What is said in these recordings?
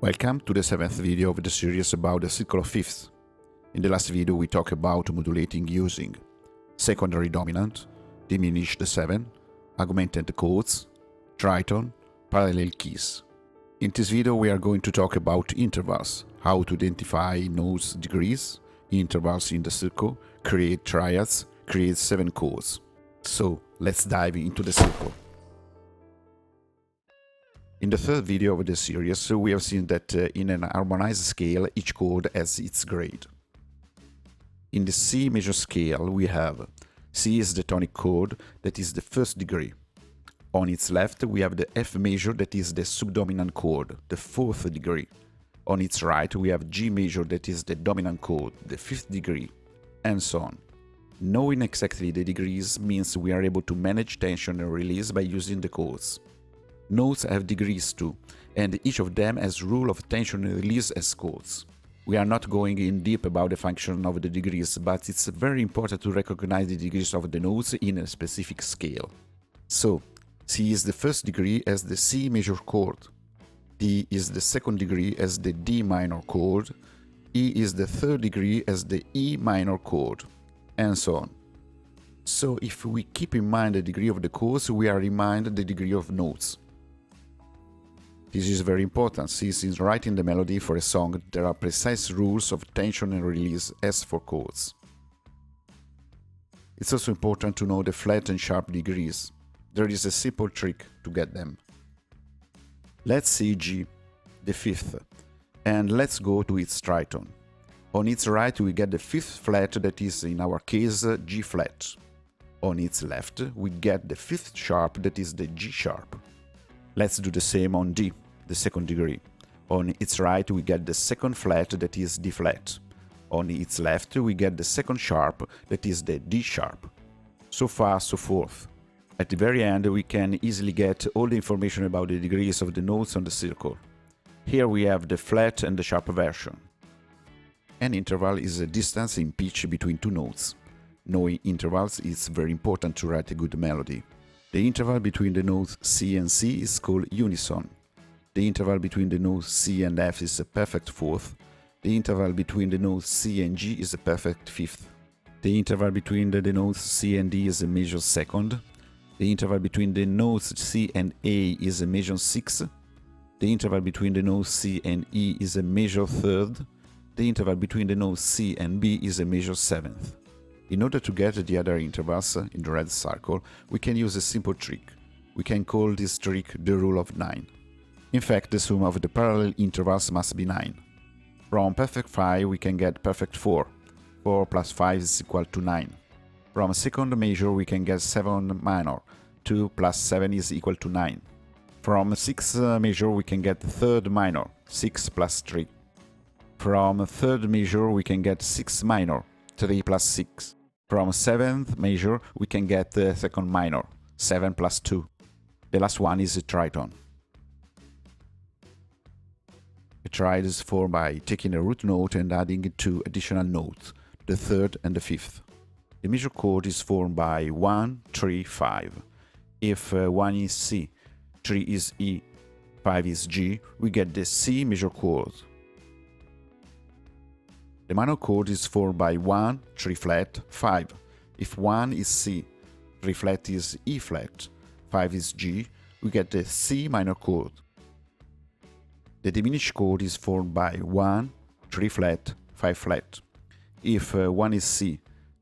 Welcome to the 7th video of the series about the circle of fifths. In the last video we talked about modulating using secondary dominant, diminished 7, augmented chords, tritone, parallel keys. In this video we are going to talk about intervals, how to identify notes degrees, intervals in the circle, create triads, create 7 chords. So let's dive into the circle. In the third video of the series, we have seen that in an harmonized scale, each chord has its grade. In the C major scale, we have C is the tonic chord, that is the first degree. On its left, we have the F major, that is the subdominant chord, the fourth degree. On its right, we have G major, that is the dominant chord, the fifth degree, and so on. Knowing exactly the degrees means we are able to manage tension and release by using the chords. Notes have degrees too, and each of them has rule of tension and release as chords. We are not going in deep about the function of the degrees, but it's very important to recognize the degrees of the notes in a specific scale. So, C is the first degree as the C major chord, D is the second degree as the D minor chord, E is the third degree as the E minor chord, and so on. So if we keep in mind the degree of the chords, we are reminded the degree of notes. This is very important, since in writing the melody for a song there are precise rules of tension and release as for chords. It's also important to know the flat and sharp degrees. There is a simple trick to get them. Let's see G, the fifth, and let's go to its tritone. On its right we get the fifth flat, that is in our case G flat. On its left we get the fifth sharp, that is the G sharp. Let's do the same on D, the second degree. On its right we get the second flat, that is D flat. On its left we get the second sharp, that is the D sharp. So far, so forth. At the very end we can easily get all the information about the degrees of the notes on the circle. Here we have the flat and the sharp version. An interval is a distance in pitch between two notes. Knowing intervals is very important to write a good melody. The interval between the notes C and C is called unison. The interval between the notes C and F is a perfect fourth. The interval between the notes C and G is a perfect fifth. The interval between the notes C and D is a major second. The interval between the notes C and A is a major sixth. The interval between the notes C and E is a major third. The interval between the notes C and B is a major seventh. In order to get the other intervals in the red circle, we can use a simple trick. We can call this trick the rule of 9. In fact, the sum of the parallel intervals must be 9. From perfect 5 we can get perfect 4. 4 plus 5 is equal to 9. From second major we can get 7 minor. 2 plus 7 is equal to 9. From sixth major we can get third minor. 6 plus 3. From third major we can get 6 minor. 3 plus 6. From seventh major we can get the second minor. 7 plus 2. The last one is a tritone. A triad is formed by taking a root note and adding 2 additional notes, the third and the fifth. The major chord is formed by 1, 3, 5. If 1 is C, 3 is E, 5 is G, we get the C major chord. The minor chord is formed by 1, 3 flat, 5. If 1 is C, 3 flat is E flat, 5 is G, we get the C minor chord. The diminished chord is formed by 1, 3 flat, 5 flat. If 1 is C,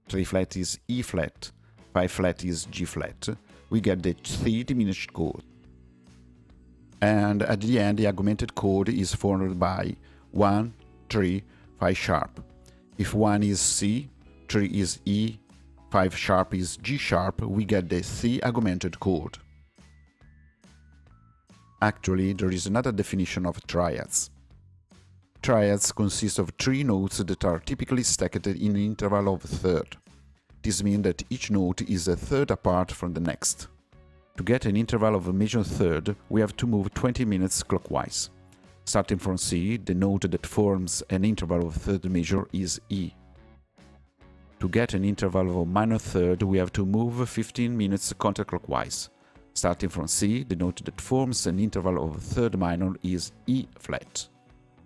3 flat is E flat, 5 flat is G flat, we get the C diminished chord. And at the end the augmented chord is formed by 1, 3, 5 sharp. If 1 is C, 3 is E, 5 sharp is G sharp, we get the C augmented chord. Actually, there is another definition of triads. Triads consist of 3 notes that are typically stacked in an interval of a third. This means that each note is a third apart from the next. To get an interval of a major third, we have to move 20 minutes clockwise. Starting from C, the note that forms an interval of a third major is E. To get an interval of a minor third, we have to move 15 minutes counterclockwise. Starting from C, the note that forms an interval of a third minor is E flat.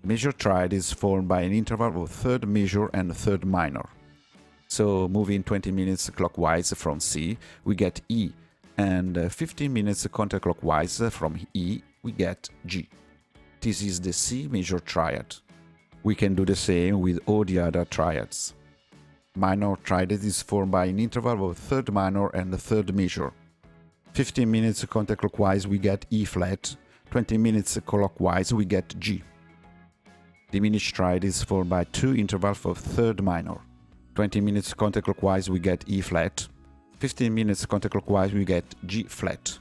Major triad is formed by an interval of third major and third minor. So moving 20 minutes clockwise from C, we get E, and 15 minutes counterclockwise from E, we get G. This is the C major triad. We can do the same with all the other triads. Minor triad is formed by an interval of third minor and third major. 15 minutes counterclockwise we get E flat, 20 minutes clockwise we get G. Diminished triad is formed by two intervals of third minor. 20 minutes counterclockwise we get E flat, 15 minutes counterclockwise we get G flat.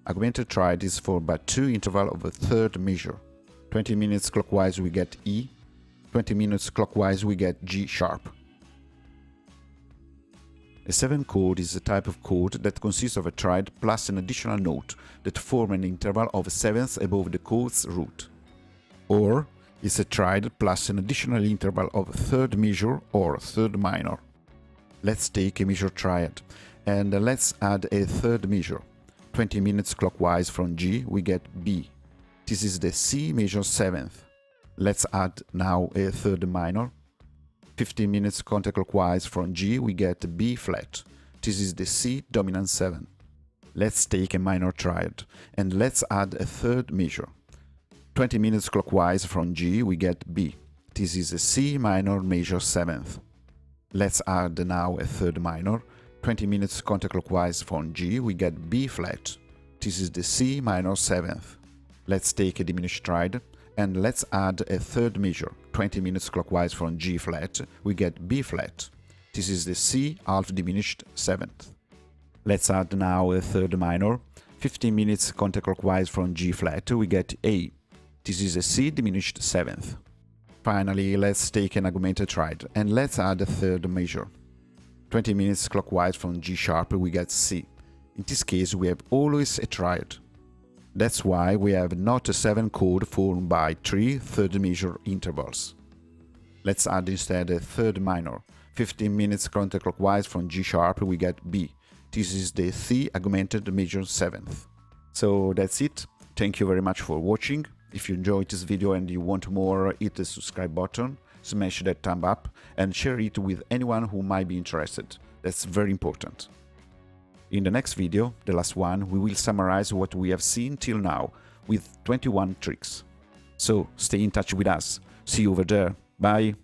Augmented triad is formed by two intervals of a third major. 20 minutes clockwise we get E, 20 minutes clockwise we get G sharp. A seventh chord is a type of chord that consists of a triad plus an additional note that form an interval of sevenths above the chord's root. Or is a triad plus an additional interval of third major or third minor. Let's take a major triad and let's add a third major. 20 minutes clockwise from G we get B. This is the C major seventh. Let's add now a third minor. 15 minutes counterclockwise from G we get B flat. This is the C dominant 7. Let's take a minor triad and let's add a third major. 20 minutes clockwise from G we get B. This is a C minor major 7th. Let's add now a third minor. 20 minutes counterclockwise from G we get B flat. This is the C minor 7th. Let's take a diminished triad and let's add a third major. 20 minutes clockwise from G flat we get B flat. This is the C half diminished 7th. Let's add now a third minor. 15 minutes counterclockwise from G flat we get A. This is a C diminished 7th. Finally, let's take an augmented triad and let's add a third major. 20 minutes clockwise from G sharp we get C. In this case we have always a triad. That's why we have not a 7 chord formed by 3 third major intervals. Let's add instead a third minor. 15 minutes counterclockwise from G sharp we get B. This is the C augmented major 7th. So that's it. Thank you very much for watching. If you enjoyed this video and you want more, hit the subscribe button, smash that thumb up and share it with anyone who might be interested. That's very important. In the next video, the last one, we will summarize what we have seen till now with 21 tricks. So stay in touch with us. See you over there. Bye.